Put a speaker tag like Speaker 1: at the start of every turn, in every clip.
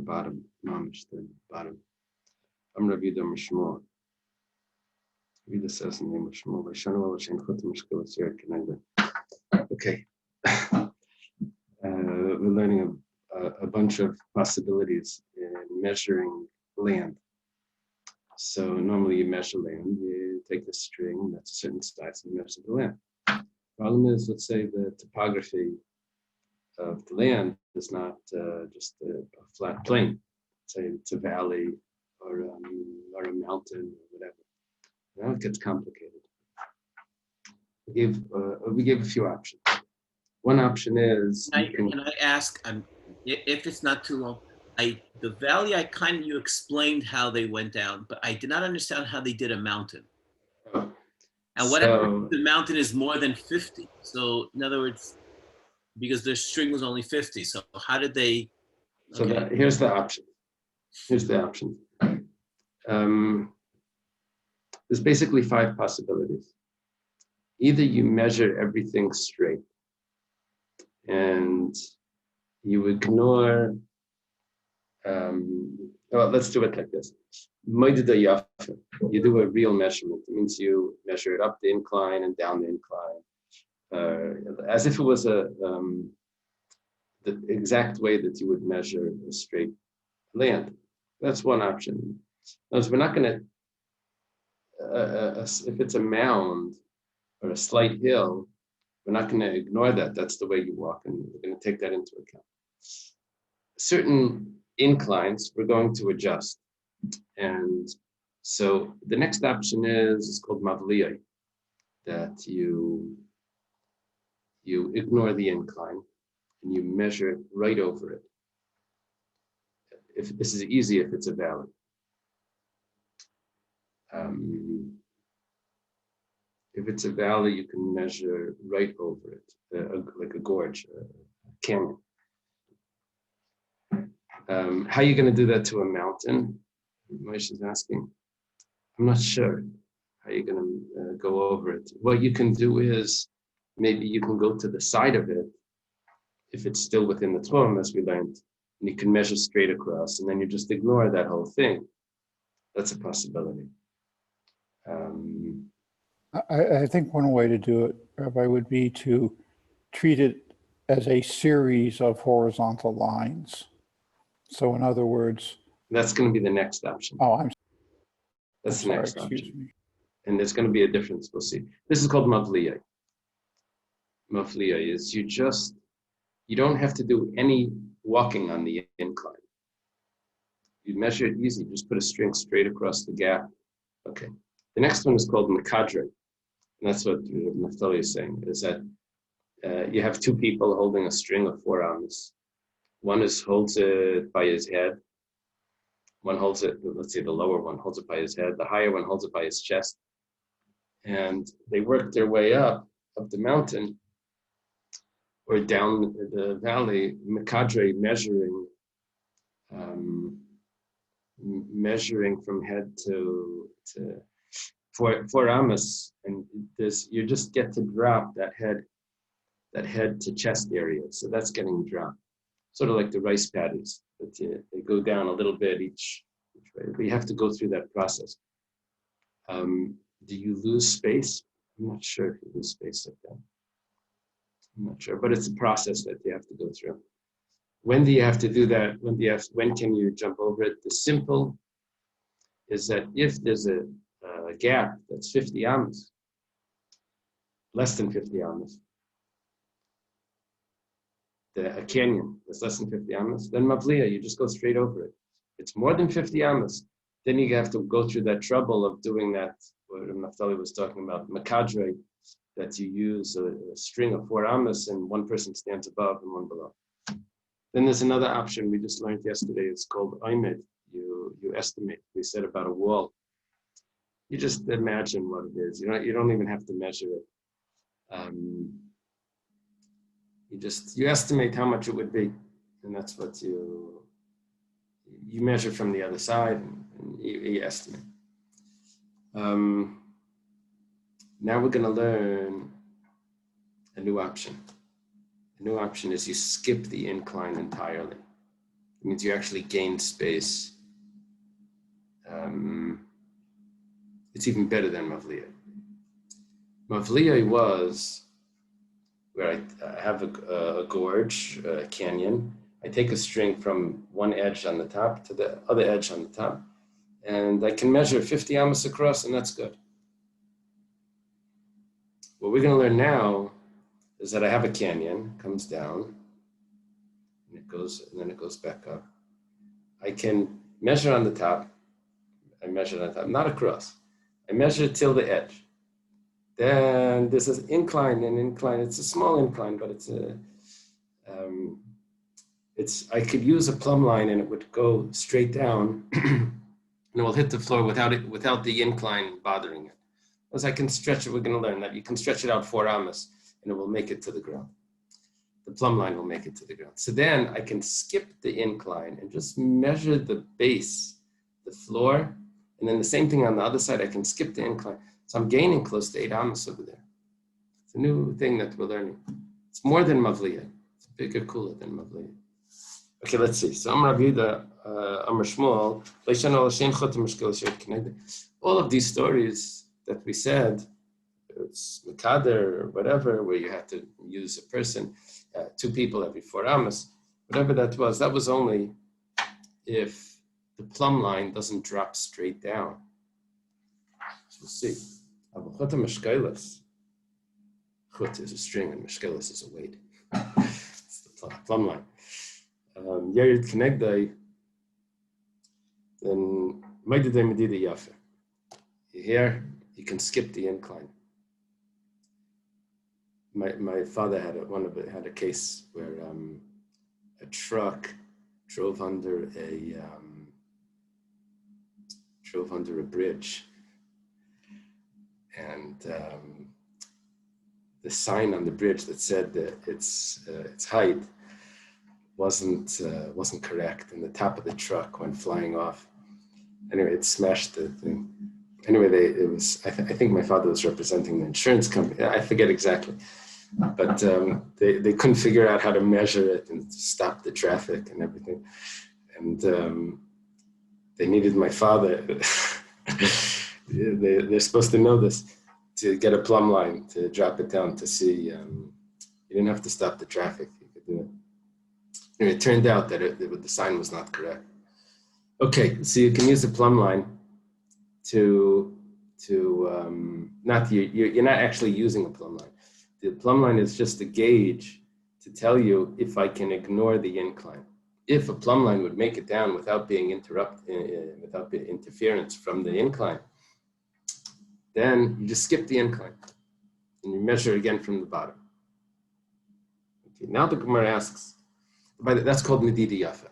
Speaker 1: bottom, mamish, the bottom. I'm Rabbi Shmuel. Rabbi says in the name of Shmuel. Okay. We're learning a bunch of possibilities in measuring land. So normally you measure land, you take the string that's a certain size and measure the land. Problem is, let's say the topography of the land is not just a flat plain. Say it's a valley or a mountain or whatever. Now it gets complicated. We gave a few options. One option is
Speaker 2: can I ask, if it's not too long, the valley you explained how they went down, but I did not understand how they did a mountain. And whatever the mountain is more than 50. So in other words, because the string was only 50. So how did they?
Speaker 1: Okay. So here's the option. There's basically 5 possibilities. Either you measure everything straight and you ignore, well, let's do it like this. You do a real measurement. It means you measure it up the incline and down the incline, as if it was the exact way that you would measure a straight land. That's one option. Notice we're not going to, if it's a mound or a slight hill, we're not going to ignore that. That's the way you walk, and we're going to take that into account. Certain inclines we're going to adjust. And so the next option is called mavliyai, that you ignore the incline and you measure it right over it. If this is easy if it's a valley. If it's a valley, you can measure right over it, like a gorge, a canyon. How are you going to do that to a mountain? Moshe is asking. I'm not sure how you're going to go over it. What you can do is maybe you can go to the side of it if it's still within the tchum, as we learned, and you can measure straight across, and then you just ignore that whole thing. That's a possibility.
Speaker 3: I think one way to do it, Rabbi, would be to treat it as a series of horizontal lines. So in other words...
Speaker 1: That's going to be the next option.
Speaker 3: Oh,
Speaker 1: That's the next option. And there's going to be a difference, we'll see. This is called mavliyai. Mavliyai is you don't have to do any walking on the incline. You measure it easy, just put a string straight across the gap. Okay. The next one is called makadre. And that's what Naftali is saying, is that you have 2 people holding a string of 4 amos. One holds it by his head. One holds it, let's say the lower one holds it by his head. The higher one holds it by his chest. And they work their way up the mountain or down the valley, makadre, measuring from head to 4 amos, and you just get to drop that head to chest area. So that's getting dropped, sort of like the rice paddies. They go down a little bit each way, but you have to go through that process. Do you lose space? I'm not sure if you lose space like that. I'm not sure, but it's a process that you have to go through. When do you have to do that? When can you jump over it? The simple is that if there's a gap that's 50 amos, less than 50 amos, a canyon that's less than 50 amos, then mavliya, you just go straight over it. It's more than 50 amos, then you have to go through that trouble of doing that, what Naftali was talking about, makadre, that you use a string of 4 amos and one person stands above and one below. Then there's another option we just learned yesterday. It's called oimed. You estimate. We said about a wall. You just imagine what it is. You don't even have to measure it. You estimate how much it would be, and that's what you measure from the other side, and you estimate. Now we're going to learn a new option. The new option is you skip the incline entirely. It means you actually gain space. It's even better than Mavliya. Mavliya was where I have a gorge, a canyon. I take a string from one edge on the top to the other edge on the top, and I can measure 50 amos across, and that's good. What we're going to learn now is that I have a canyon, comes down, and it goes, and then it goes back up. I can measure on the top. I measure on the top, not across. I measure till the edge. Then there's an incline, it's a small incline, but I could use a plumb line and it would go straight down and it will hit the floor without the incline bothering it. As I can stretch it, we're going to learn that you can stretch it out 4 amos and it will make it to the ground. The plumb line will make it to the ground. So then I can skip the incline and just measure the base, the floor, and then the same thing on the other side, I can skip the incline. So I'm gaining close to 8 amos over there. It's a new thing that we're learning. It's more than Mavliya. It's bigger, cooler than Mavliya. Okay, let's see. So Amar Abida, Amar Shmuel, all of these stories that we said, it's Mekader or whatever, where you had to use a person, 2 people every 4 amos, whatever that was only if the plumb line doesn't drop straight down. So we'll see. Chut is a string and meshkelis is a weight. It's the plumb line. Yerid Kenegdai, then Maididai Medida Yafe. Here, you can skip the incline. My father had a case where a truck drove under a bridge, and the sign on the bridge that said that its height wasn't correct, and the top of the truck went flying off. Anyway, it smashed the thing. Anyway, I think my father was representing the insurance company. I forget exactly, but they couldn't figure out how to measure it and stop the traffic and everything, and they needed my father. They're supposed to know this, to get a plumb line to drop it down to see. You didn't have to stop the traffic; you could do it. And it turned out that the sign was not correct. Okay, so you can use a plumb line you're not actually using a plumb line. The plumb line is just a gauge to tell you if I can ignore the incline. If a plumb line would make it down without being without interference from the incline, then you just skip the incline and you measure again from the bottom. Okay, now the Gemara asks, that's called Medida Yafa.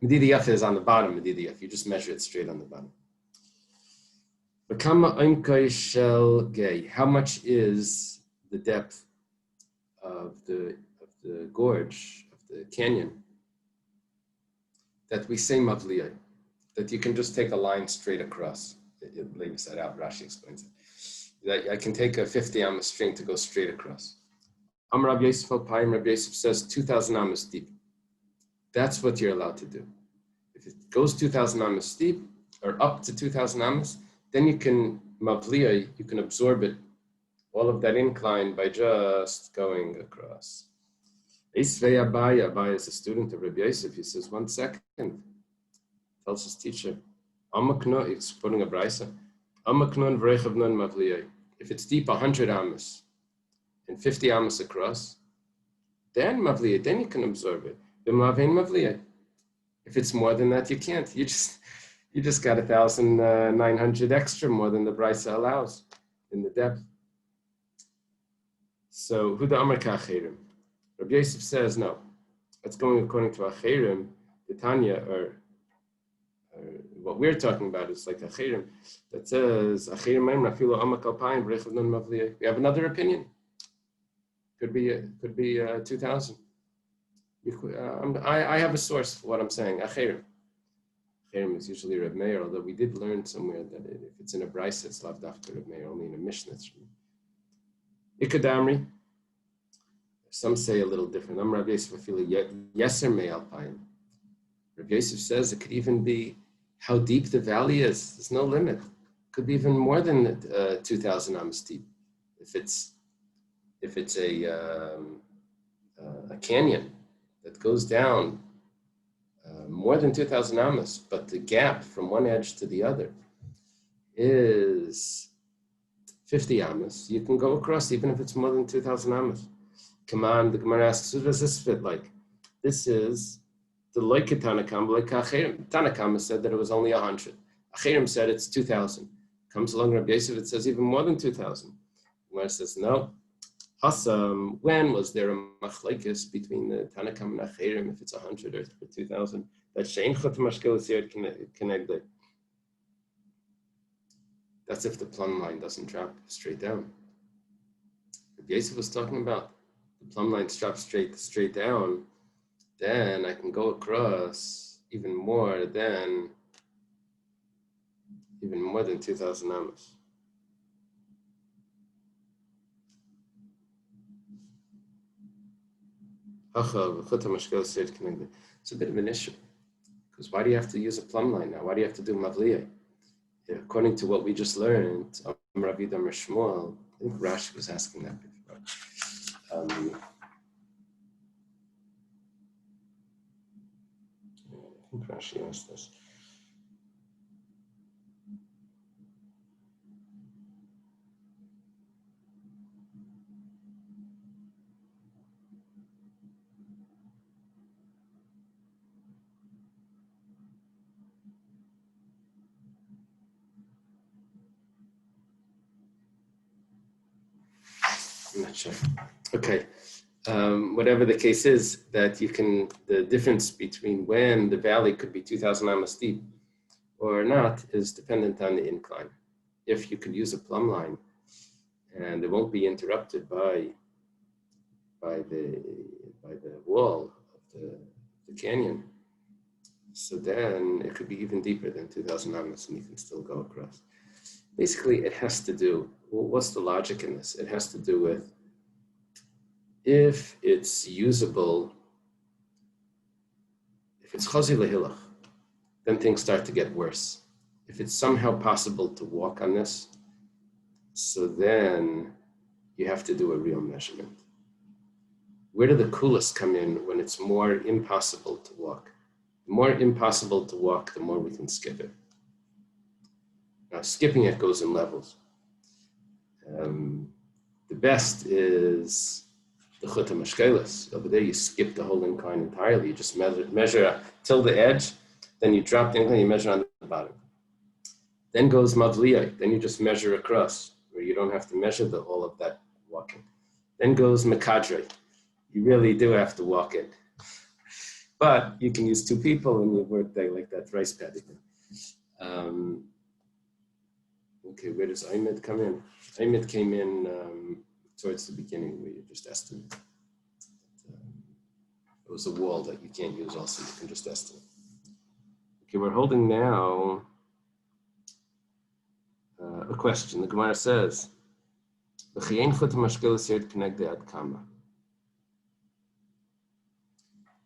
Speaker 1: Medida Yafa is on the bottom, Medida Yafa. You just measure it straight on the bottom. How much is the depth of the gorge, of the canyon, that we say Mavliya, that you can just take a line straight across? It lays that out, Rashi explains it. That I can take a 50 amos string to go straight across. Amar Rabbi Yosef Alpayim, Rabbi Yosef says 2,000 amos deep. That's what you're allowed to do. If it goes 2,000 amos deep, or up to 2,000 amos, then you can Mavliya, you can absorb it, all of that incline, by just going across. Isvei Abaya is a student of Rabbi Yosef. He says, 1 second. Tells his teacher, he's putting a brisa. If it's deep 100 amos and 50 amos across, then Mavliya, then you can absorb it. If it's more than that, you can't. You just got 1,900 extra more than the brisa allows in the depth. So Huda Amar Ka'achirim. Rabbi Yosef says no. It's going according to Achirim, the Tanya, or what we're talking about is like Achirim that says Achirim Maim Rafilo Amak Alpayim B'Rechav Non Mavliya. We have another opinion. Could be 2,000. I have a source for what I'm saying. Achirim. Achirim is usually Reb Meir, although we did learn somewhere that if it's in a brisa, it's lav dafka Reb Meir, only in a Mishnah. Ikadamri. Some say a little different. I'm Rabbi Yosef Afili Yeser Mei Alpayim. Rabbi Yosef says it could even be how deep the valley is. There's no limit. It could be even more than 2,000 amos deep. If it's a canyon that goes down more than 2,000 amos, but the gap from one edge to the other is 50 amos, you can go across even if it's more than 2,000 amos. Come on, the Gemara asks, who does this fit like? This is the loike Tanakam, like Achirim. Tanakam said that it was only 100. Achirim said it's 2,000. Comes along Rabbi Yosef, it says even more than 2,000. Gemara says, no. Hassam, when was there a machlekes between the Tanakam and Achirim, if it's 100 or 2,000? That shein chot mashkeles yard connected. That's if the plumb line doesn't drop straight down. If Yosef was talking about the plumb line drops straight down, then I can go across even more than 2,000 amos. It's a bit of an issue. Because why do you have to use a plumb line now? Why do you have to do mavliya? According to what we just learned, Rabbi Damar Shmuel, I think Rashi was asking that before. I think Rashi asked this. I'm not sure. Okay. Whatever the case is, that the difference between when the valley could be 2,000 amos deep or not is dependent on the incline. If you could use a plumb line and it won't be interrupted by the wall of the canyon, so then it could be even deeper than 2,000 amos and you can still go across. Basically, it has to do, what's the logic in this? It has to do with if it's usable, if it's chazi lehilach, then things start to get worse. If it's somehow possible to walk on this, so then you have to do a real measurement. Where do the kulas come in when it's more impossible to walk? The more impossible to walk, the more we can skip it. Now, skipping it goes in levels. The best is the chut mashkeles. Over there, you skip the whole incline entirely. You just measure till the edge, then you drop the incline, you measure on the bottom. Then goes mavliya. Then you just measure across, where you don't have to measure all of that walking. Then goes mekadre. You really do have to walk it. But you can use two people and you work there like that rice paddy. Okay, where does Aymed come in? Aymed came in towards the beginning where you just estimate. It was a wall that you can't use also, you can just estimate. Okay, we're holding now a question. The Gemara says,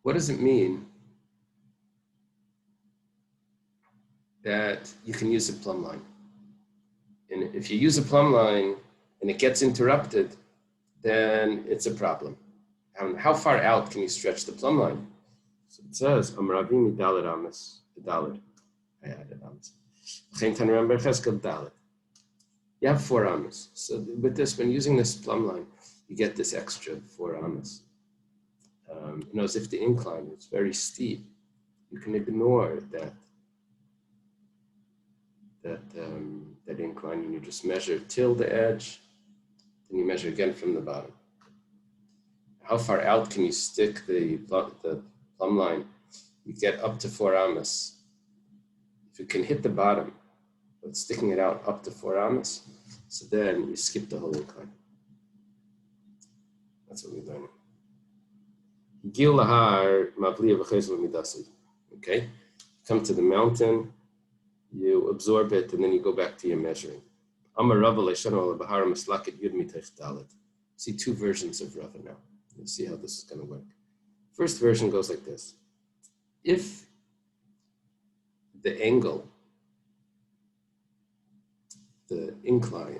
Speaker 1: what does it mean that you can use a plumb line? And if you use a plumb line and it gets interrupted, then it's a problem. How far out can you stretch the plumb line? So it says, Amravim Dalit Amas, Dalit. I added Amas. You have 4 amas. So with this, when using this plumb line, you get this extra 4 amas. As if the incline is very steep, you can ignore that incline and you just measure till the edge, then you measure again from the bottom. How far out can you stick the plumb line? You get up to 4 amas. If you can hit the bottom, but sticking it out up to 4 amas, so then you skip the whole incline. That's what we're learning. Gil lahar mavliya v'chezul midasi. Okay, come to the mountain, you absorb it, and then you go back to your measuring. Amar Rava leishanu al bahar maslaket yud mitech dalet. See 2 versions of Rava now. You'll see how this is going to work. First version goes like this. If the angle, the incline,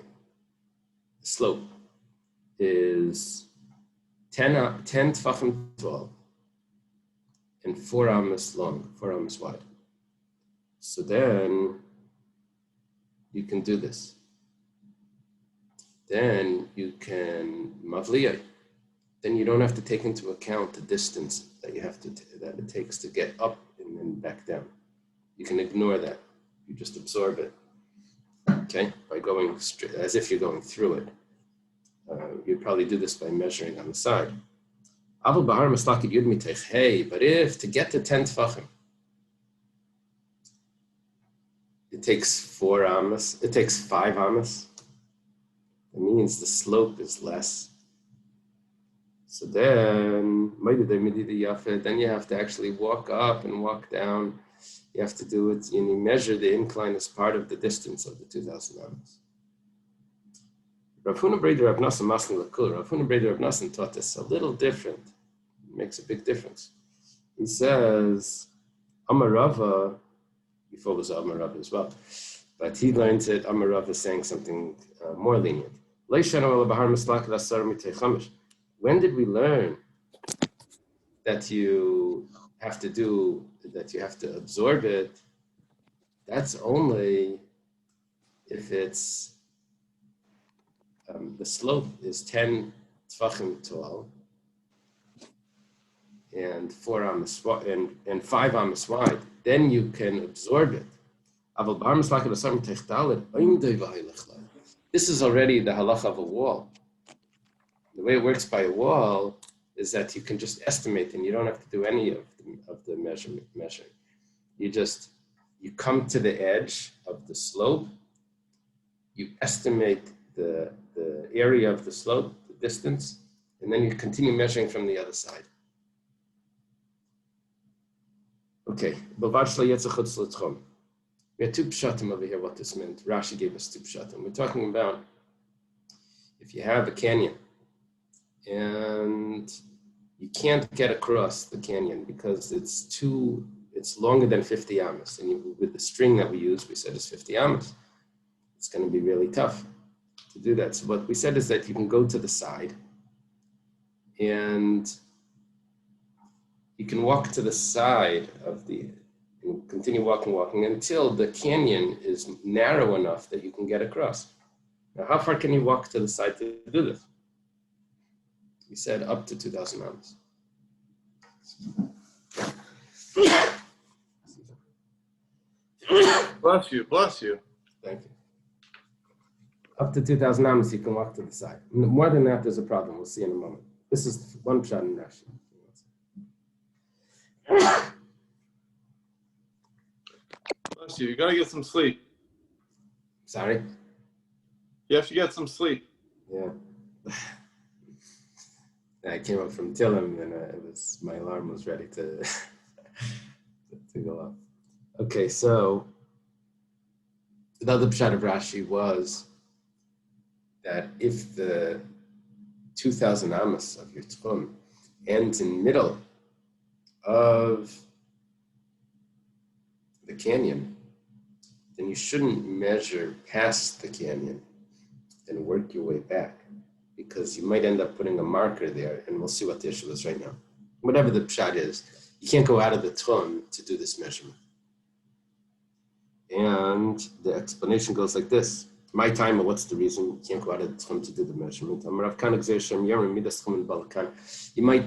Speaker 1: the slope, is 10 tefachim tall and 4 amos long, 4 amos wide. So then you can do this. Then you can mavliyah. Then you don't have to take into account the distance that you have to that it takes to get up and then back down. You can ignore that. You just absorb it. Okay, by going straight, as if you're going through it. You'd probably do this by measuring on the side. Hey, but if to get to 10 tefachim, it takes 4 amos, it takes 5 amos. It means the slope is less. So then you have to actually walk up and walk down. You have to do it, and you measure the incline as part of the distance of the 2,000 amos. Rav Huna Breder Rav Nassan Masling Lakul. Rav Huna Breder Rav Nassan taught us a little different. It makes a big difference. He says, Amarava, before it was Amarava as well, but he learned that Amarava is saying something more lenient. When did we learn that you have to absorb it? That's only if it's the slope is 10 tefachim tall and 4 amos and 5 amos wide. Then you can absorb it. This is already the halacha of a wall. The way it works by a wall is that you can just estimate and you don't have to do any of the measuring. You come to the edge of the slope, you estimate the area of the slope, the distance, and then you continue measuring from the other side. Okay, we had 2 pshatim over here, what this meant. Rashi gave us 2 pshatim. We're talking about if you have a canyon and you can't get across the canyon because it's longer than 50 amos. And with the string that we use, we said it's 50 amos. It's going to be really tough to do that. So what we said is that you can go to the side and you can walk to the side of and continue walking until the canyon is narrow enough that you can get across. Now, how far can you walk to the side to do this? We said up to 2,000 amos.
Speaker 4: Bless you.
Speaker 1: Thank you. Up to 2,000 amos, you can walk to the side. More than that, there's a problem. We'll see in a moment. This is one pshat in Rashi.
Speaker 4: Bless you. You gotta get some sleep.
Speaker 1: Sorry?
Speaker 4: You have to get some sleep.
Speaker 1: Yeah. I came up from Tillim and my alarm was ready to go off. Okay, so the other pshat of Rashi was that if the 2,000 amos of your tchum ends in middle of the canyon, then you shouldn't measure past the canyon and work your way back, because you might end up putting a marker there, and we'll see what the issue is right now. Whatever the pshat is, you can't go out of the tchum to do this measurement. And the explanation goes like this. My time, what's the reason you can't go out of the tchum to do the measurement?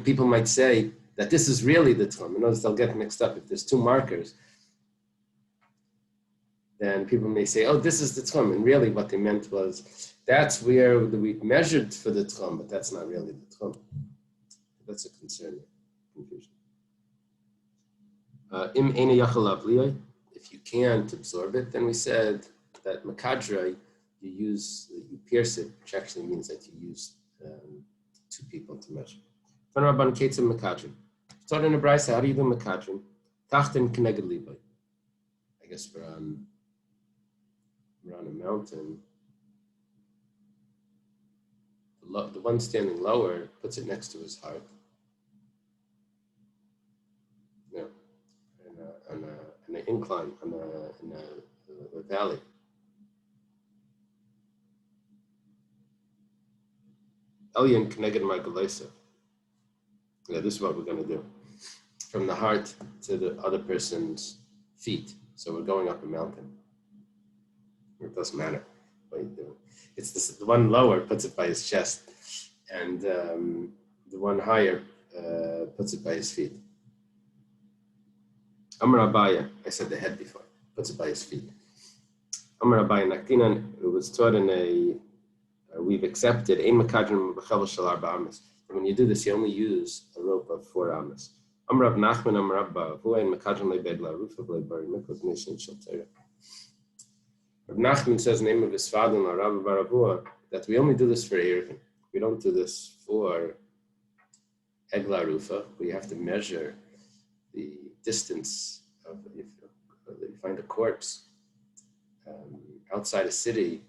Speaker 1: People might say that this is really the tchum. Notice they'll get mixed up. If there's 2 markers, then people may say, oh, this is the tchum. And really what they meant was, that's where we measured for the tchum, but that's not really the tchum. That's a concern, confusion. If you can't absorb it, then we said that makadra, you pierce it, which actually means that you use 2 people to measure. I guess how do you do makadra? Tachten keneged libay. I guess we're on a mountain. The one standing lower puts it next to his heart. No, incline, in a valley. Elyon Keneged Margalesa. Yeah, this is what we're going to do. From the heart to the other person's feet. So we're going up a mountain. It doesn't matter what you do. It's the one lower puts it by his chest, and the one higher puts it by his feet. Amar Abaya, I said the head before, puts it by his feet. Amar Abaya Naktinan, it was taught in we've accepted, when you do this, you only use a rope of 4 amas. Amar Rav Nachman, Amar Abba, Rav Nachman says in the name of his father, Rav Barabua, that we only do this for Eiruvin. We don't do this for Egla Rufa. We have to measure the distance of, if you find a corpse outside a city,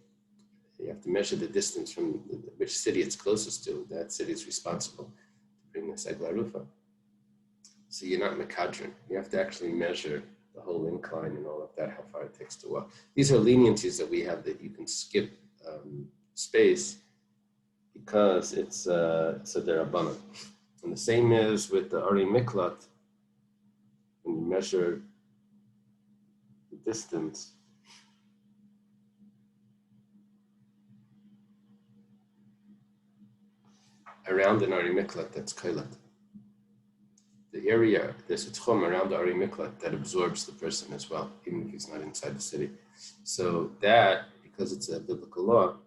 Speaker 1: you have to measure the distance from which city it's closest to. That city is responsible to bring this Egla Rufa. So you're not Mekadron. You have to actually measure the whole incline and all of that, how far it takes to walk. These are leniencies that we have, that you can skip space because it's a derabbanan. And the same is with the Ari Miklat. When you measure the distance, around an Ari Miklat, that's Kailat. The area, there's a tchum around the Ari Miklat that absorbs the person as well, even if he's not inside the city. So that, because it's a biblical law,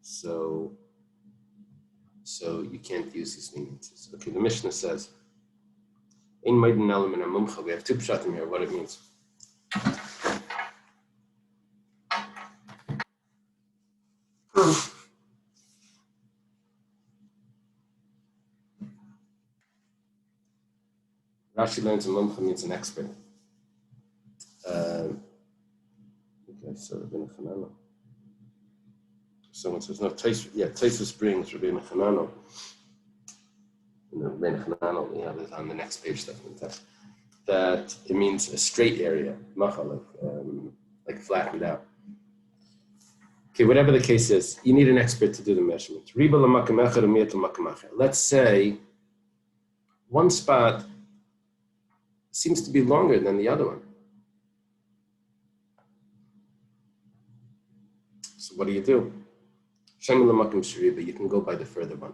Speaker 1: so you can't use these leniencies. Okay, the Mishnah says, we have 2 pshatim here, what it means. Rashi learns a mumcha means an expert. Okay, so Rabbeinu Chanano. Someone says, no, Taisus brings Rabbeinu Chanano. And the Rabbeinu Chanano, we have it on the next page, that it means a straight area, macha, like flattened out. Okay, whatever the case is, you need an expert to do the measurement. Let's say one spot seems to be longer than the other one. So what do? You can go by the further one.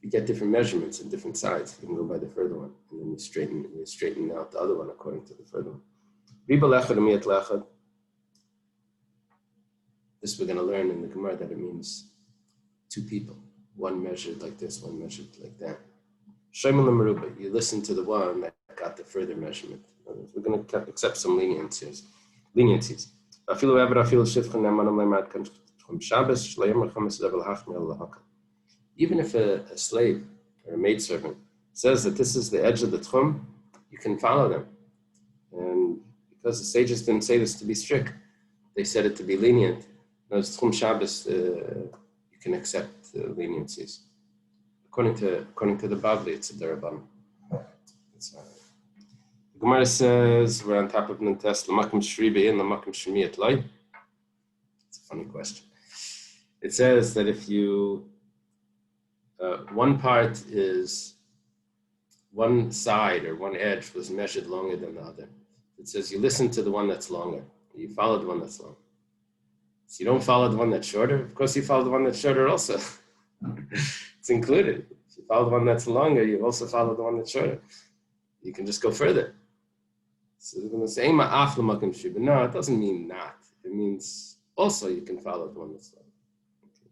Speaker 1: You get different measurements and different sides. You can go by the further one, and then you straighten out the other one according to the further one. This we're going to learn in the Gemara, that it means 2 people. One measured like this, one measured like that. You listen to the one that got the further measurement. We're going to accept some leniencies. Even if a slave or a maidservant says that this is the edge of the tchum, you can follow them. And because the sages didn't say this to be strict, they said it to be lenient. As tchum Shabbos, you can accept leniencies. According to the Bavli, it's a derabbanan. The Gemara says we're on top of Nantes l'makim shri be'in l'makim shmi et loy. It's a funny question. It says that if you one part is one side or one edge was measured longer than the other. It says you listen to the one that's longer. You follow the one that's long. So you don't follow the one that's shorter. Of course, you follow the one that's shorter also. It's included. If you follow the one that's longer, you also follow the one that's shorter. You can just go further. So they're going to say, but no, it doesn't mean not. It means also you can follow the one that's long. Okay.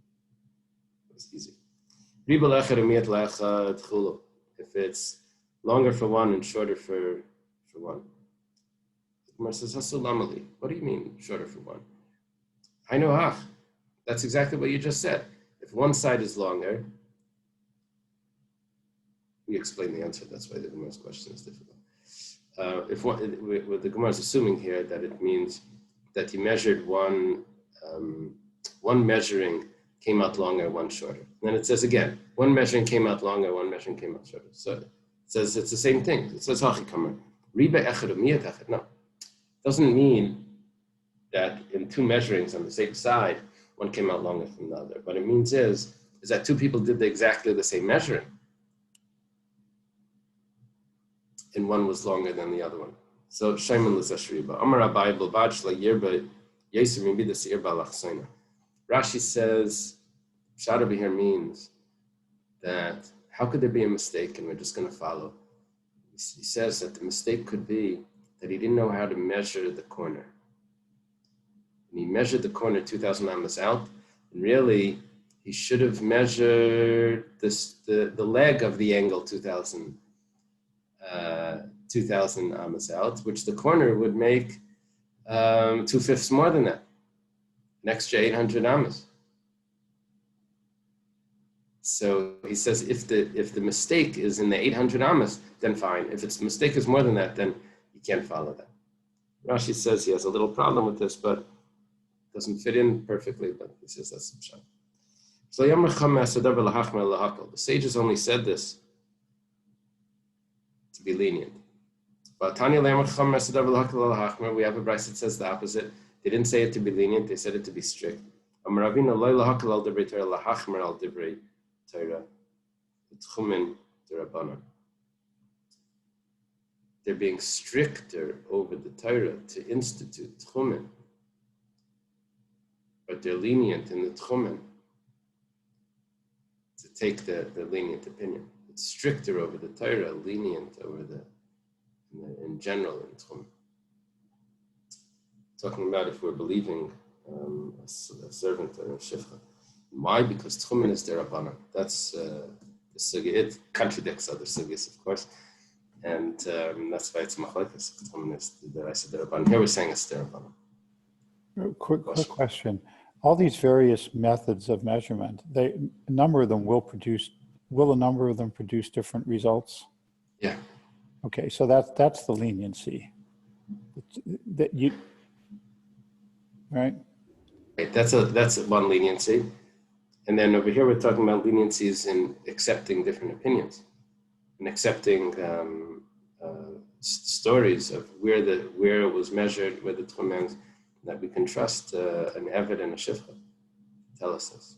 Speaker 1: It's easy. If it's longer for one and shorter for one. The Gemara says, what do you mean shorter for one? I know, that's exactly what you just said. If one side is longer, we explain the answer. That's why the Gemara's question is difficult. What the Gemara is assuming here, that it means that he measured one measuring came out longer, one shorter. And then it says again, one measuring came out longer, one measuring came out shorter. So it says it's the same thing. It says, Riba echad umiyat echad. No, doesn't mean that in two measurings on the same side, one came out longer than the other. What it means is that two people did exactly the same measuring, and one was longer than the other one. So Shaiman Lizashriba. Amar Abai Bilbaj Yirba Yesir Mibidas Irba Lachsoina. Rashi says, Pshat over here means that how could there be a mistake and we're just going to follow? He says that the mistake could be that he didn't know how to measure the corner. And he measured the corner 2,000 amas out, and really he should have measured the leg of the angle 2,000 amas out, which the corner would make 2/5 more than that, an extra 800 amas. So he says if the mistake is in the 800 amas, then fine. If the mistake is more than that, then you can't follow that. Rashi says he has a little problem with this, but doesn't fit in perfectly, but he says that's some shot. So the sages only said this to be lenient. But we have a brayse that says the opposite. They didn't say it to be lenient, they said it to be strict. They're being stricter over the Torah to institute tchumen, but they're lenient in the tchumen to take the lenient opinion. It's stricter over the Torah, lenient over in general in tchumen. Talking about if we're believing a servant or a shifcha. Why? Because tchumen is derabanan. That's the sugya. It contradicts other sugyas, of course, and that's why it's machlokes. Tchumen is derabanan. Here we're saying it's derabanan.
Speaker 3: Quick question. All these various methods of measurement, a number of them will a number of them produce different results?
Speaker 1: Yeah.
Speaker 3: Okay, so that's the leniency. That you, right?
Speaker 1: Right. That's one leniency. And then over here we're talking about leniencies in accepting different opinions and accepting stories of where it was measured, where the tchumen, that we can trust an Eved and a Shifcha tell us this.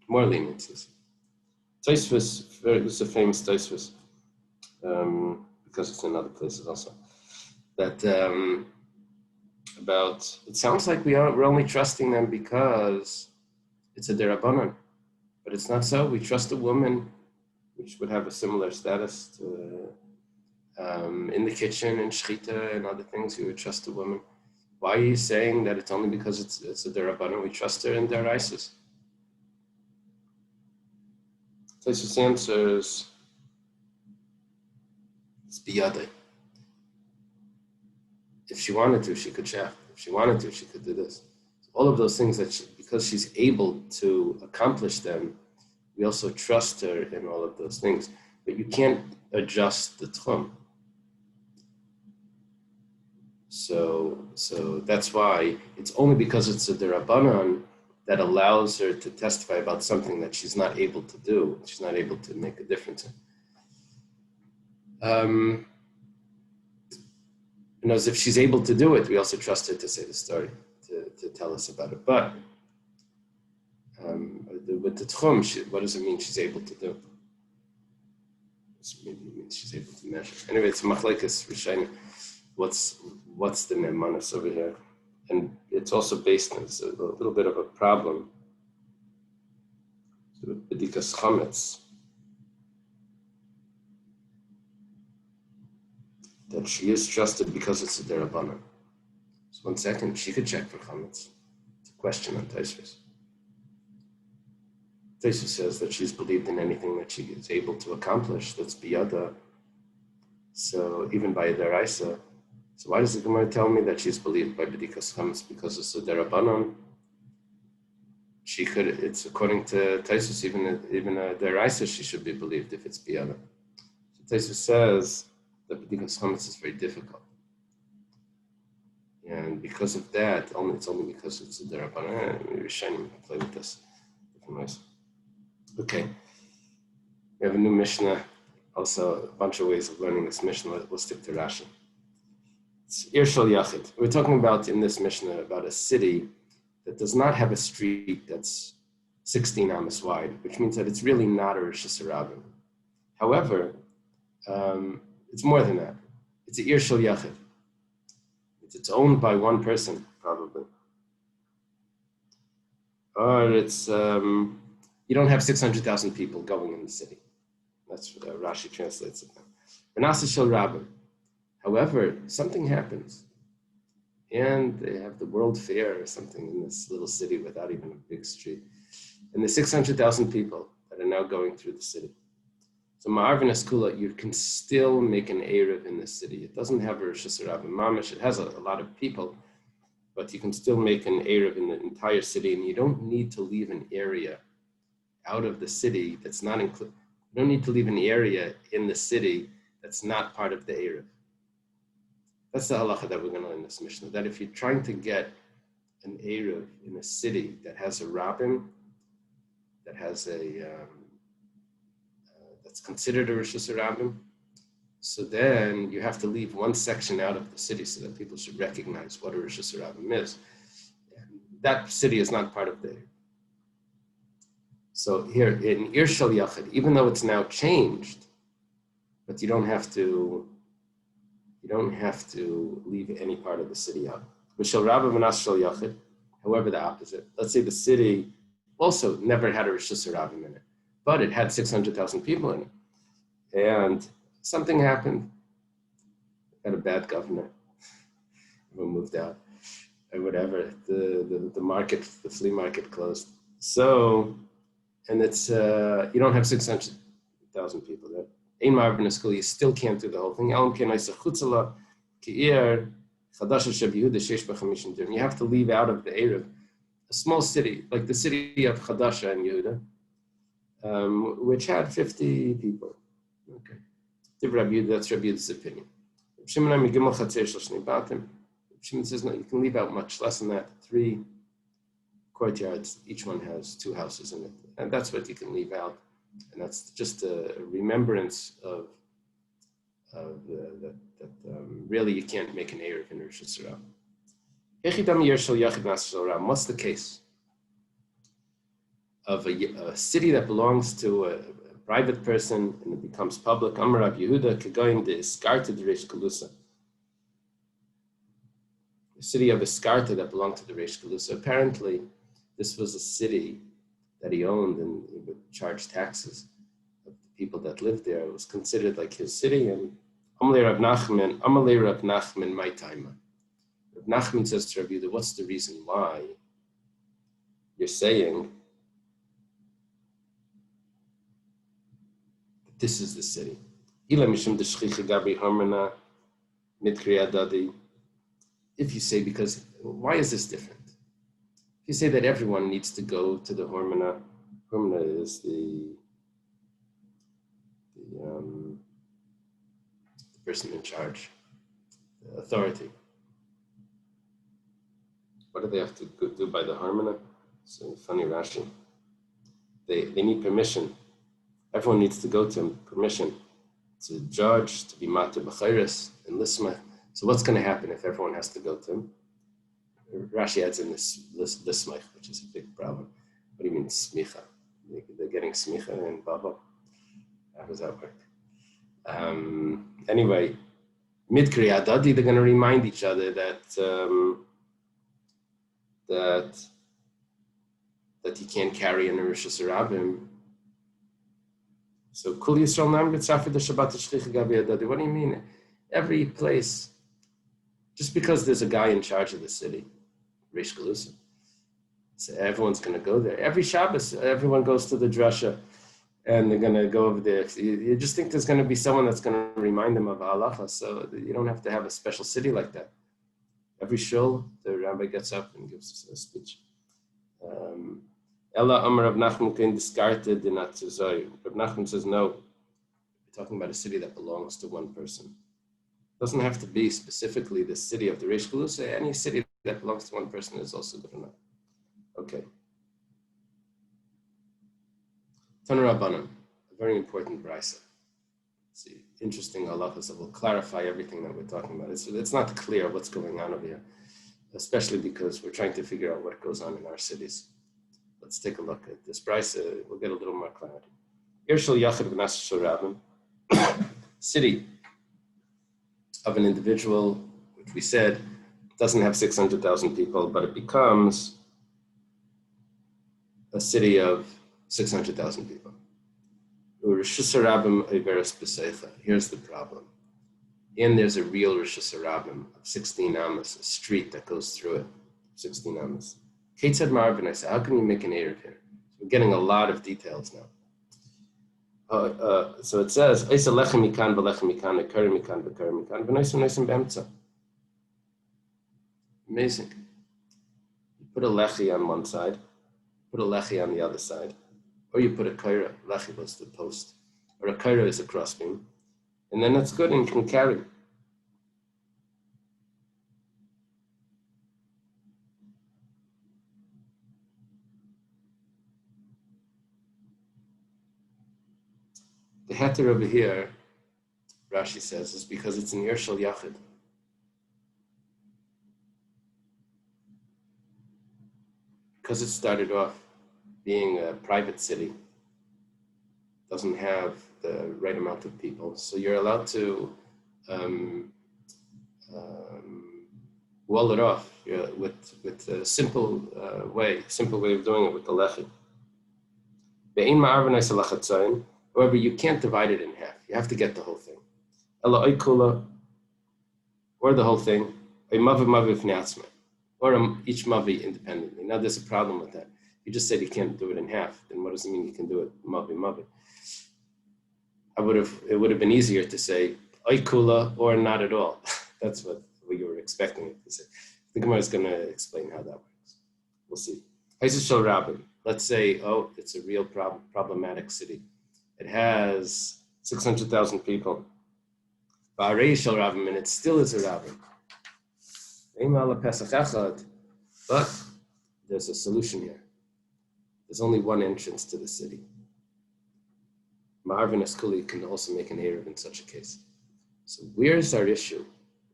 Speaker 1: More leniencies. Tosfos, this is a famous Tosfos, because it's in other places also, that about, it sounds like we're only trusting them because it's a derabanan, but it's not so. We trust a woman, which would have a similar status to, in the kitchen, in shchita and other things, you would trust a woman. Why are you saying that it's only because it's a derabanan? We trust her in deraisis. Tosfos answers, it's biyadai. If she wanted to, she could chef. If she wanted to, she could do this. All of those things because she's able to accomplish them, we also trust her in all of those things. But you can't adjust the tchum. So that's why it's only because it's a derabanan that allows her to testify about something that she's not able to do. She's not able to make a difference in. As if she's able to do it, we also trust her to say the story, to tell us about it. But with the tchum, what does it mean she's able to do? Maybe it means she's able to measure. Anyway, it's machlekes rishonim. What's the nemanos over here? And it's also based on a little bit of a problem. B'dikas chametz, that she is trusted because it's a derabanan. So 1 second, she could check for chametz. It's a question on Tosfos. Tosfos says that she's believed in anything that she is able to accomplish. That's biyada. So even by a deraisa. So why does the Gemara tell me that she's believed by b'dikas chametz? Because it's a derabanan. She could. It's according to Tosfos, even a deraisa, she should be believed if it's biyada. So Tosfos says that b'dikas chametz is very difficult, and because of that, it's only because it's a derabanan. Maybe Rishonim play with this different ways. Okay, we have a new Mishnah. Also, a bunch of ways of learning this Mishnah. We'll stick to Rashi. It's Ir Shel Yachid. We're talking about in this Mishnah about a city that does not have a street that's 16 amas wide, which means that it's really not a Rosh Hashanah. However, it's more than that. It's an Ir Shel Yachid. It's owned by one person, probably. Or it's, you don't have 600,000 people going in the city. That's what Rashi translates it. Benasa Shel Rabbim. However, something happens, and they have the World Fair or something in this little city without even a big street. And the 600,000 people that are now going through the city. So Ma'arvin Eskula, you can still make an Eruv in the city. It doesn't have a Rosh Hashanah Mamish. It has a lot of people, but you can still make an Eruv in the entire city, and you don't need to leave an area out of the city that's not included. You don't need to leave an area in the city that's not part of the Eruv. That's the halacha that we're going to learn in this Mishnah, that if you're trying to get an Eruv in a city that has a rabbin, that has a, that's considered a Rosh Hashanah, so then you have to leave one section out of the city so that people should recognize what a Rosh Hashanah is. And that city is not part of the Eruv. So here in Ir Shel Yachid, even though it's now changed, but you don't have to leave any part of the city out. B'shel Rabba V'nas Shel Yachid, however, the opposite. Let's say the city also never had a Rosh Hashanah in it, but it had 600,000 people in it. And something happened. Had a bad governor. Everyone moved out, or whatever. The market, the flea market closed. So, and it's you don't have 600,000 people there. In Ma'arvin Eskula, you still can't do the whole thing. You have to leave out of the Eruv a small city, like the city of Chadasha in Yehuda, which had 50 people. Okay, that's Rabbi Yehuda's opinion. Shimon says no, you can leave out much less than that. 3 courtyards, each one has 2 houses in it, and that's what you can leave out. And that's just a remembrance of that really you can't make an Eruv in Rosh Hashanah. What's the case of a city that belongs to a private person and it becomes public? Amar Rav Yehuda Kegoyim de Iskarta de Reish Galusa. The city of Iskarta that belonged to the Reish Galusa. Apparently, this was a city that he owned, and he would charge taxes of the people that lived there. It was considered like his city. And Amalei Rav Nachman, my time. Rav Nachman says to Rav Yehuda, what's the reason why you're saying that this is the city? If you say, because, why is this different? If you say that everyone needs to go to the Hormana, Hormana is the person in charge, the authority. What do they have to do by the Hormana? It's a funny Rashi. They need permission. Everyone needs to go to him, permission to judge, to be Mata B'chayres and Lisma. So what's going to happen if everyone has to go to him? Rashi adds in this smich, which is a big problem. What do you mean smicha? They're getting smicha in Baba. How does that work? Anyway, mid Kriya Dadi, they're going to remind each other that you can't carry an Rosh Hashanah. So Kul Yisrael Nam Gitzafi the Shabbat Shlicha Gabi Dadi. What do you mean? Every place, just because there's a guy in charge of the city, Reish Galusa, so everyone's going to go there. Every Shabbos, everyone goes to the drasha, and they're going to go over there. You just think there's going to be someone that's going to remind them of halacha, so you don't have to have a special city like that. Every shul, the rabbi gets up and gives a speech. Ella Amar Rav Nachman can discarded in Atzuzai. Rav Nachman says no. We're talking about a city that belongs to one person. Doesn't have to be specifically the city of the Reish Galusa. Any city that belongs to one person is also good enough. Okay. Tanu Rabbanan, a very important brisa. See, interesting halachas that will clarify everything that we're talking about. It's not clear what's going on over here, especially because we're trying to figure out what goes on in our cities. Let's take a look at this. Bryce, we'll get a little more clarity. Irshal Yachid V'Nas Rabim, city of an individual, which we said doesn't have 600,000 people, but it becomes a city of 600,000 people. Here's the problem. And there's a real Rosh Hashanah of 16 amas, a street that goes through it, 16 amas. Kate said Marvin, I said, how can you make an Erev here? So we're getting a lot of details now. So it says, amazing. You put a lechi on one side, put a lechi on the other side, or you put a kaira, lechi was the post, or a kaira is a crossbeam, and then that's good and you can carry. The heter over here, Rashi says, is because it's an Irshal Yachid. Because it started off being a private city, doesn't have the right amount of people, so you're allowed to wall it off with a simple way of doing it with the lechi. However, you can't divide it in half. You have to get the whole thing. Or the whole thing, or each mavi independently. Now there's a problem with that. You just said you can't do it in half. Then what does it mean you can do it mavi? It would have been easier to say oikula or not at all. That's what you were expecting it to say. The Gemara is going to explain how that works. We'll see. Let's say, it's a real problematic city. It has 600,000 people. And it still is a rabbin. But there's a solution here. There's only one entrance to the city. Ma'arvin Eskuli can also make an Erev in such a case. So where's our issue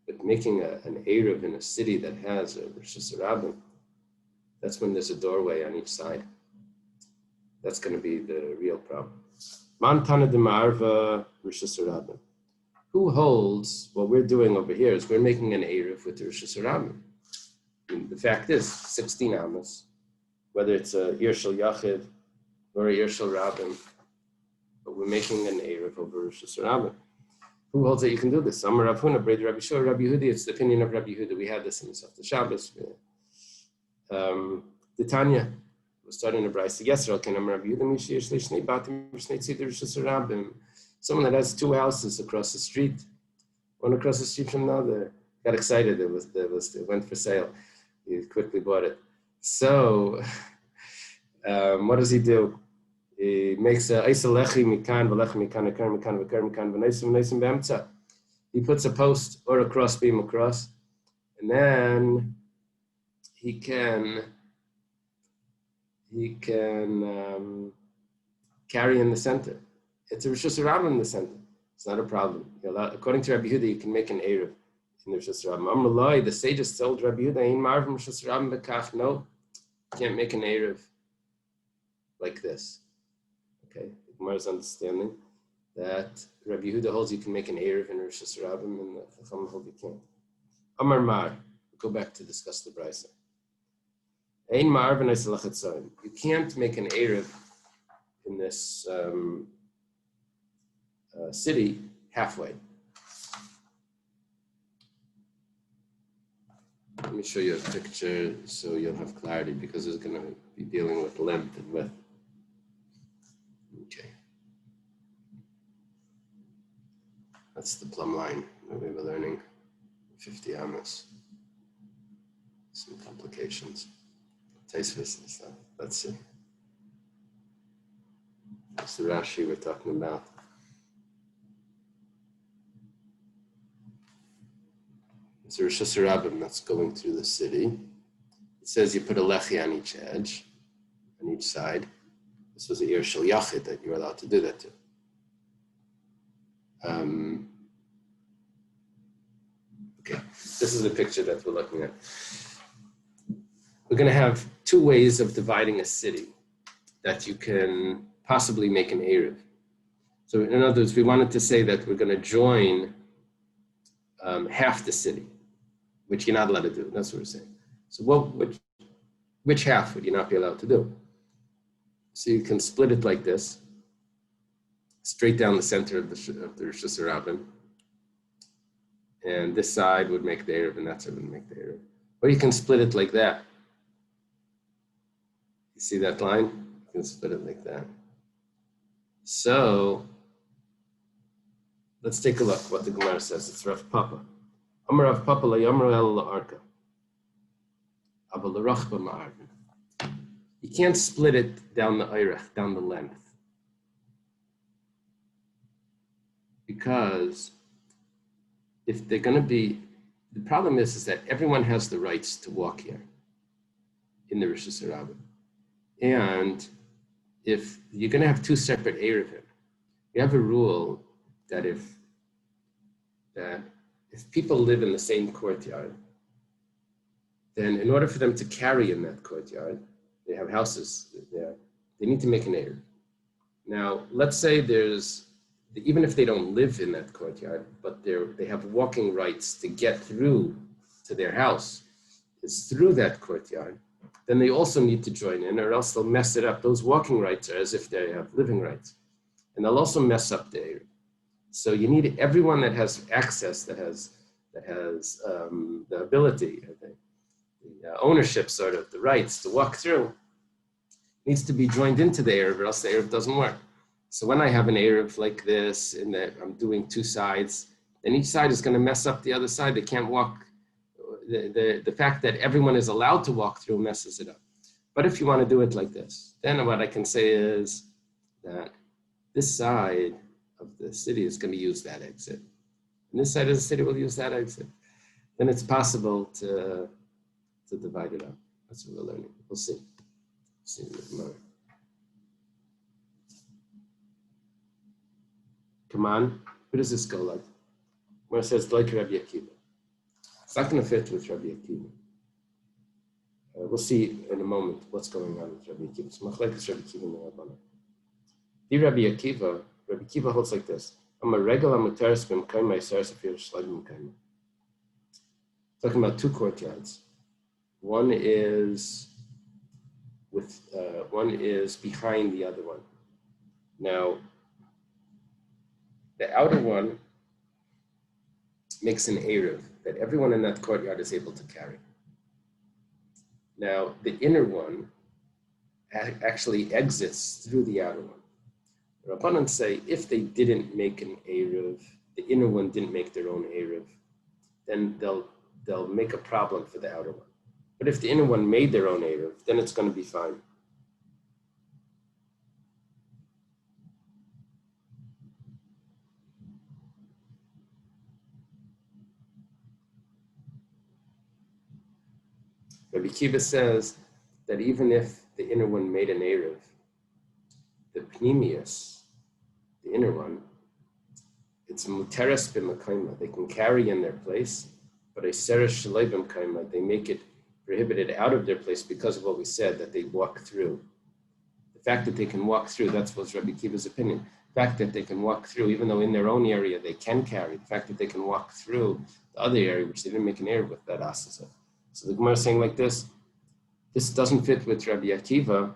Speaker 1: with making an Erev in a city that has a Rosh Hashanah? That's when there's a doorway on each side. That's going to be the real problem. Mantana de Ma'arva Rosh Hashanah. Who holds what we're doing over here is we're making an Erev with the Rosh Hashanah. The fact is, 16 amas, whether it's a Irshal Yachid or a Irshal Rabim, but we're making an Erev over Rosh Hashanah. Who holds that you can do this? Amar Rav Huna, Brei Rabbi Shua, Rabbi Yehudi. It's the opinion of Rabbi Yehuda. We had this in the Shabbos. The Tanya was starting a brayse yesterday. Someone that has two houses across the street, one across the street from another, got excited. It went for sale. He quickly bought it. So, what does he do? He makes a lechi mikan v'lechi mikan v'neisim b'emtza. He puts a post or a cross beam across, and then he can carry in the center. It's a Rosh Hashanah in the center. It's not a problem. According to Rabbi Yehuda, you can make an Erev in the Rosh Hashanah. Amrullah, the sages told Rabbi Yehuda, "Ein marvim Rosh Hashanah bekach." No, you can't make an Erev like this. Okay, the Gemara's understanding that Rabbi Yehuda holds you can make an Erev in Rosh Hashanah, and the Chacham hold you can't. Amar Mar, go back to discuss the brayse. Ein marvin esalachatzayin. You can't make an Erev in this city halfway. Let me show you a picture so you'll have clarity, because it's going to be dealing with length and width. Okay. That's the plumb line that we were learning. 50 amas. Some complications. Taisvis and stuff. Let's see. That's the Rashi we're talking about. It's a Rosh Hashanah that's going through the city. It says you put a lechi on each edge, on each side. This was a Irshal Yachid that you're allowed to do that to. Okay, this is the picture that we're looking at. We're going to have two ways of dividing a city that you can possibly make an Eruv. So in other words, we wanted to say that we're going to join half the city, which you're not allowed to do. That's what we're saying. So which half would you not be allowed to do? So you can split it like this, straight down the center of the Rosh Hashanah, and this side would make the Eruv, and that side would make the Eruv. Or you can split it like that. You see that line? You can split it like that. So let's take a look what the Gemara says. It's Rav Papa. Amar Rav Papa la yamru el la'arka. Abel l'rachba ma'arvin. You can't split it down the Eirech, down the length. Because if they're going to be, the problem is that everyone has the rights to walk here in the Rosh Hashanah. And if you're going to have two separate Eiruvim, you have a rule that if people live in the same courtyard, then in order for them to carry in that courtyard, they have houses there, they need to make an Eruv. Now, let's say even if they don't live in that courtyard, but they have walking rights to get through to their house, is through that courtyard, then they also need to join in, or else they'll mess it up. Those walking rights are as if they have living rights. And they'll also mess up the Eruv. So you need everyone that has access, that has the ability, the ownership, sort of, the rights to walk through, needs to be joined into the Eruv, or else the Eruv doesn't work. So when I have an Eruv like this, and that I'm doing two sides, then each side is going to mess up the other side. They can't walk. The fact that everyone is allowed to walk through messes it up. But if you want to do it like this, then what I can say is that this side of the city is going to use that exit, and this side of the city will use that exit. Then it's possible to divide it up. That's what we're learning. We'll see. Come on, who does this go like? Where it says like Rabbi Akiva. It's not going to fit with Rabbi Akiva. We'll see in a moment what's going on with Rabbi Akiva. It's machlekes Rabbi Akiva and Rabbanan. The Rabbi Akiva holds like this. I'm a regular muteris b'mkayim ma'aseres afir shleim b'mkayim. Talking about two courtyards. One is behind the other one. Now, the outer one makes an Eruv that everyone in that courtyard is able to carry. Now, the inner one actually exits through the outer one. The Rabbanan say if they didn't make an Eruv, the inner one didn't make their own Eruv, then they'll make a problem for the outer one. But if the inner one made their own Eruv, then it's going to be fine. Rabbi Akiva says that even if the inner one made an Eruv, the Pnimius, the inner one, it's muteres b'mekayma. They can carry in their place, but a seresh shalei b'mekayma, they make it prohibited out of their place because of what we said, that they walk through. The fact that they can walk through, that's what's Rabbi Akiva's opinion. The fact that they can walk through, even though in their own area they can carry, the fact that they can walk through the other area, which they didn't make an Eruv with, that asks it. So the Gemara is saying like this doesn't fit with Rabbi Akiva,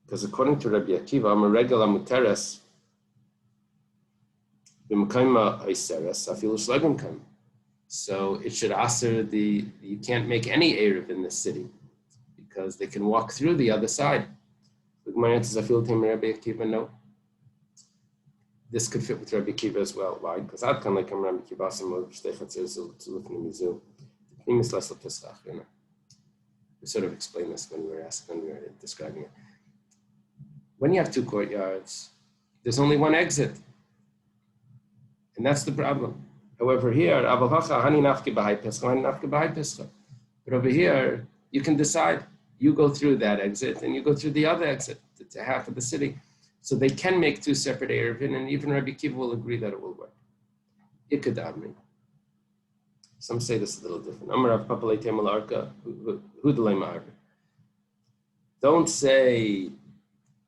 Speaker 1: because according to Rabbi Akiva, I'm a regular muteres b'mekayma aiseres afilu shleim b'mekayma. So it should aser you can't make any Eruv in this city because they can walk through the other side. The Gemara answers afilu tim Rabbi Akiva, no. This could fit with Rabbi Akiva as well. Why? Because I'd kind of like Rabbi Akiva we sort of explained this when we were describing it. When you have two courtyards, there's only one exit. And that's the problem. However, here, but over here, you can decide. You go through that exit and you go through the other exit to half of the city. So they can make two separate Eiruvin, and even Rabbi Akiva will agree that it will work. Ikadamri. Some say this is a little different. Don't say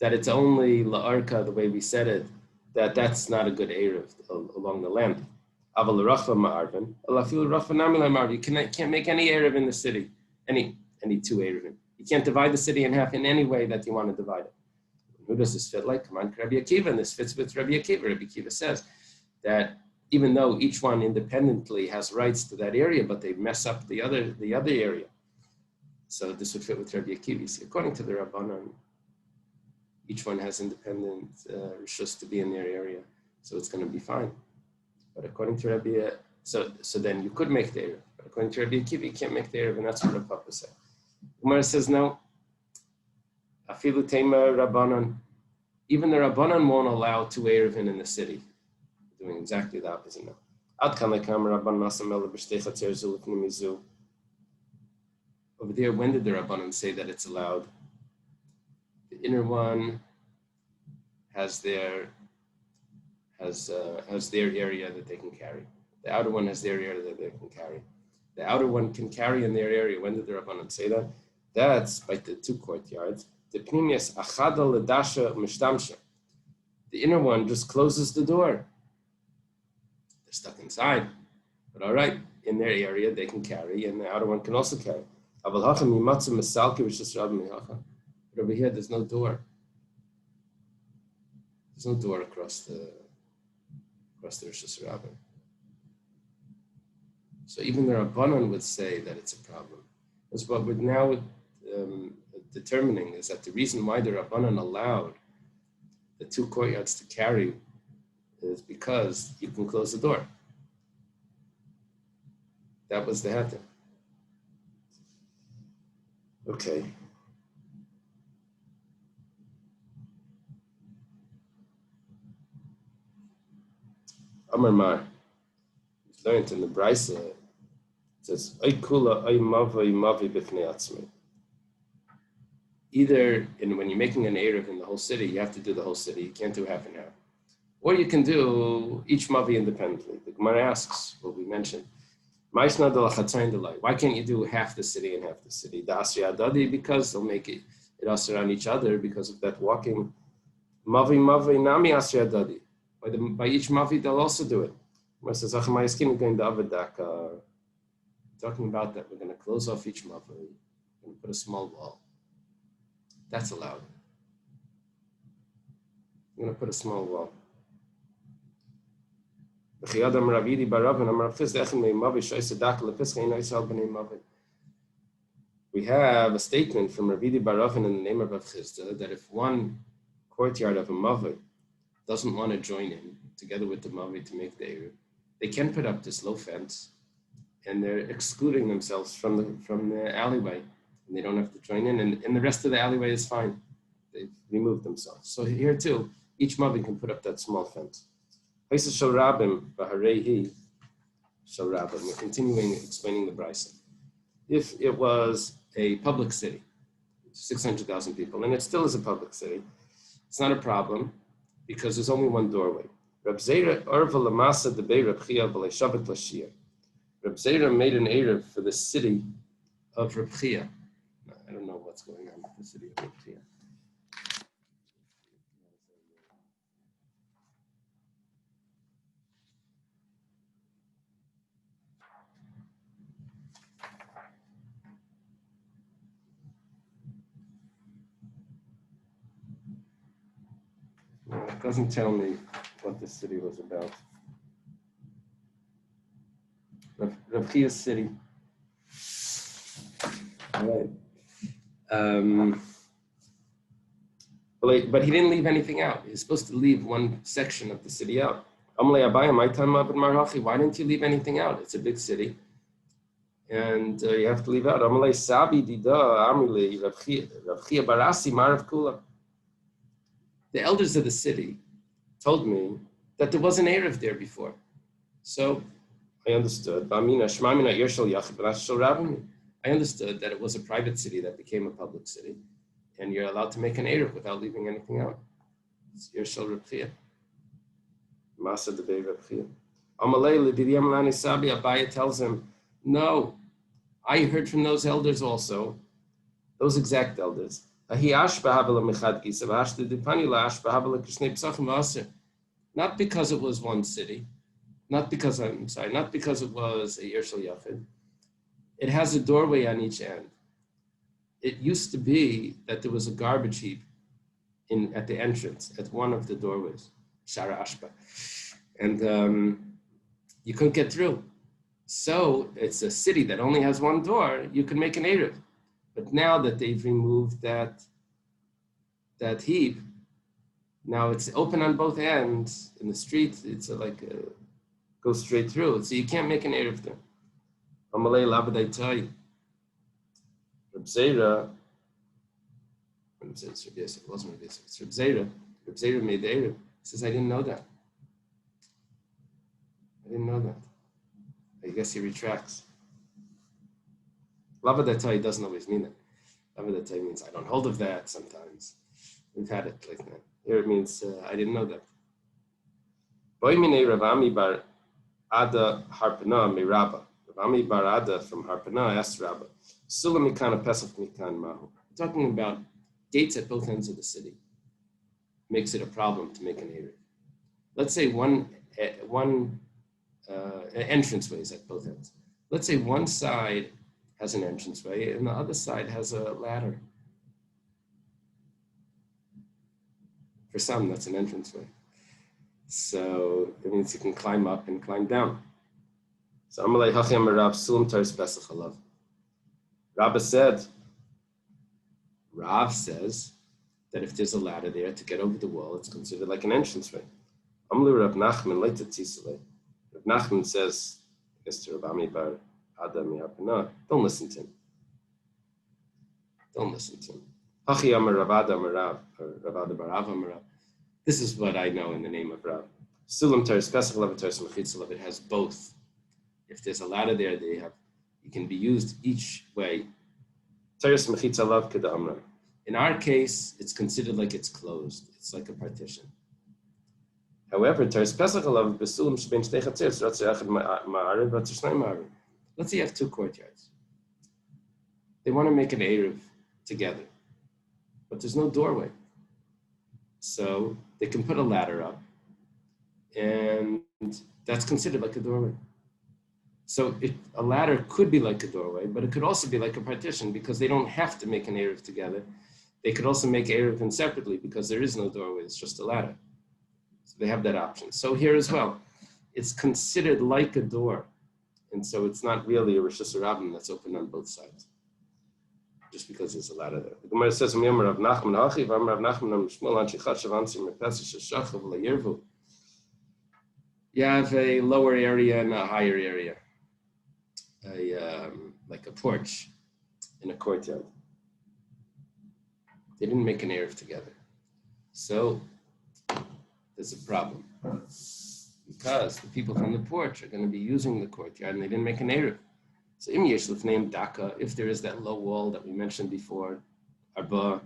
Speaker 1: that it's only la'arka the way we said it, that's not a good Eruv along the land. You can't make any Eruv in the city, any two Eruvin. You can't divide the city in half in any way that you want to divide it. Who does this fit like? Come on, Rabbi Akiva, and this fits with Rabbi Akiva. Rabbi Akiva says that even though each one independently has rights to that area, but they mess up the other area. So this would fit with Rabbi Akiva. See, according to the Rabbanan, each one has independent rishus to be in their area, so it's going to be fine. But according to Rabbi, so then you could make the Eruv. But according to Rabbi Akiva, you can't make the Eruv, and that's what Rav Papa said. Gemara says no. Afilu tema Rabbanan. Even the Rabbanan won't allow two Eruvin in the city. Doing exactly the opposite now. Over there, when did the Rabbanan say that it's allowed? The inner one has their area that they can carry. The outer one has their area that they can carry. The outer one can carry in their area. When did the Rabbanan say that? That's by the two courtyards. The pnimius achada ledasha mishtamsha. The inner one just closes the door. They're stuck inside, but all right, in their area they can carry, and the outer one can also carry. But over here, there's no door. There's no door across the Rosh Hashanah. So even the Rabbanan would say that it's a problem. Because what we're now determining is that the reason why the Rabbanan allowed the two courtyards to carry is because you can close the door. That was the heter. Okay. Amar Mar, we've learned in the Brisa, it says, Ay kula ay mavi b'fnei atzmi. Either when you're making an Eruv in the whole city, you have to do the whole city. You can't do half and half. Or you can do each mavi independently. The Gemara asks, what we mentioned, why can't you do half the city and half the city? The Asri Adadi, because they'll make it asr on each other because of that walking. Mavi nami Asri Adadi. By each mavi, they'll also do it. Talking about that, we're going to close off each mavi. We're going to put a small wall. That's allowed. I'm going to put a small wall. We have a statement from Ravidi Baravin in the name of Rav Chisda that if one courtyard of a mavi doesn't want to join in together with the mavi to make the Eruv, they can put up this low fence, and they're excluding themselves from the alleyway, and they don't have to join in, and the rest of the alleyway is fine. They've removed themselves. So here too, each mavi can put up that small fence. We're continuing explaining the Brisa. If it was a public city, 600,000 people, and it still is a public city, it's not a problem because there's only one doorway. Reb Zera made an Eruv for the city of Reb Chia. I don't know what's going on with the city of Reb Chia. It doesn't tell me what this city was about. Rav Chia's city. All right. But he didn't leave anything out. He's supposed to leave one section of the city out. Why didn't you leave anything out? It's a big city. And you have to leave out. The elders of the city told me that there was an Eruv there before. So I understood. I understood that it was a private city that became a public city, and you're allowed to make an Eruv without leaving anything out. It's Yershal Reb Chia. Masa Debei Reb Chia. Amalei L'Didiyam Lani Sabi, Abaya tells him, no, I heard from those elders also, those exact elders. Not because it was one city, not because it was a Yershal Yachid. It has a doorway on each end. It used to be that there was a garbage heap at the entrance, at one of the doorways, Shara Ashba. And you couldn't get through. So it's a city that only has one door, you can make an Eruv. But now that they've removed that heap, now it's open on both ends. In the street, it's goes straight through. So you can't make an Eruv there. Amalei Labadai Tai. Reb Zera, yes, it wasn't Reb Zera, it's Reb Zera. Reb Zera made the Eruv. He says, I didn't know that. I guess he retracts. Lavadatai doesn't always mean that. Lavadatai means I don't hold of that sometimes. We've had it like that. Here it means I didn't know that. Boimine Ravami bar Ada Harpana Miraba. Ravami bar Ada from Harpana asked Rabba, Sula Mikana Pesach Mikan Mahu. We're talking about gates at both ends of the city. Makes it a problem to make an Eruv. Let's say one entranceways at both ends. Let's say one side has an entranceway and the other side has a ladder. For some, that's an entranceway. So it means you can climb up and climb down. So Amalei Hachem Rav Sulam Taris Pesach Halav. Rav says that if there's a ladder there to get over the wall, it's considered like an entranceway. Amlu Rav Nachman Leita Tzisale. Rav Nachman says, I guess to Rav Ami bar Adam Yarpana, don't listen to him. Hachi Amar Rav Adam Rav, or Rav Adam Rav Amar Rav. This is what I know in the name of Rav. Sulam Taris Pesach Halav Taris Mechitz Halav. It has both. If there's a ladder there, it can be used each way. Taris Mechitz Halav Keda Amra. In our case, it's considered like it's closed. It's like a partition. However, Taris Pesach Halav Besulam Shbein Shtei Chatzir Ratzer Echad Ma'ariv Ratzer Shnei Ma'ariv. Let's say you have two courtyards. They want to make an Eruv together, but there's no doorway. So they can put a ladder up, and that's considered like a doorway. So a ladder could be like a doorway, but it could also be like a partition because they don't have to make an Eruv together. They could also make Eruv separately because there is no doorway, it's just a ladder. So they have that option. So here as well, it's considered like a door. And so it's not really a Rosh Hashanah that's open on both sides, just because there's a ladder there. The Gemara says, you have a lower area and a higher area. Like a porch in a courtyard. They didn't make an Eruv together. So there's a problem. Because the people from the porch are going to be using the courtyard and they didn't make an Eruv. So im yesh lifneim daka, if there is that low wall that we mentioned before, arba,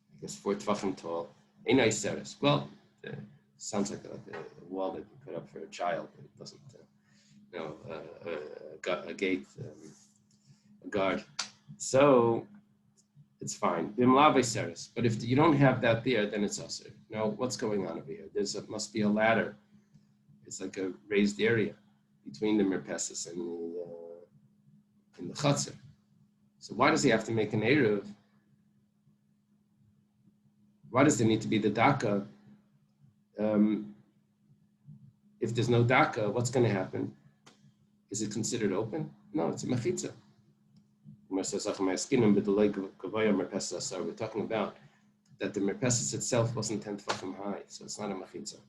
Speaker 1: I guess 4 tvachim tall, einai seres. Well, sounds like a wall that you put up for a child. It doesn't, a gate, a guard. So it's fine. Bimlave seres. But if you don't have that there, then it's usher. Now, what's going on over here? Must be a ladder. It's like a raised area between the merpesis and the chatzir. So why does he have to make an Eruv? Why does there need to be the daka? If there's no daka, what's going to happen? Is it considered open? No, it's a mechitza. We're talking about that the merpesis itself wasn't 10 tefachim high, so it's not a mechitza.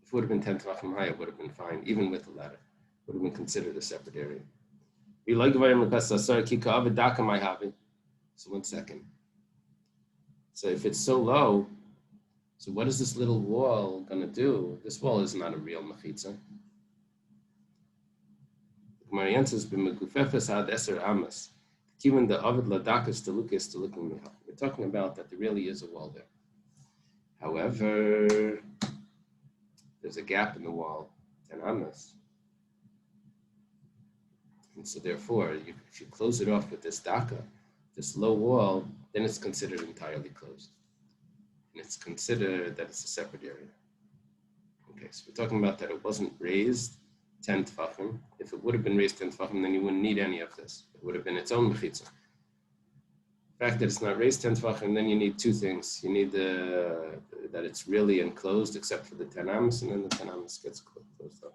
Speaker 1: If it would have been 10 tefachim high, it would have been fine, even with the ladder. It would have been considered a separate area. So 1 second. So if it's so low, so what is this little wall going to do? This wall is not a real mechitza. Marian says, "B'megufefes ad eser amas." Given the avid ladakas to look is to look in we're talking about that there really is a wall there. However, there's a gap in the wall, 10 amas. And so therefore, if you close it off with this daka, this low wall, then it's considered entirely closed. And it's considered that it's a separate area. Okay, so we're talking about that it wasn't raised 10 tefachim. If it would have been raised 10 tefachim, then you wouldn't need any of this. It would have been its own mechitza. The fact that it's not raised 10 tefachim, then you need two things. You need that it's really enclosed except for the 10 amas, and then the 10 amas gets closed up.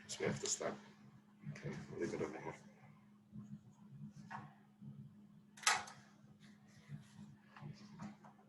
Speaker 1: So we have to stop. Okay, we'll leave it over here.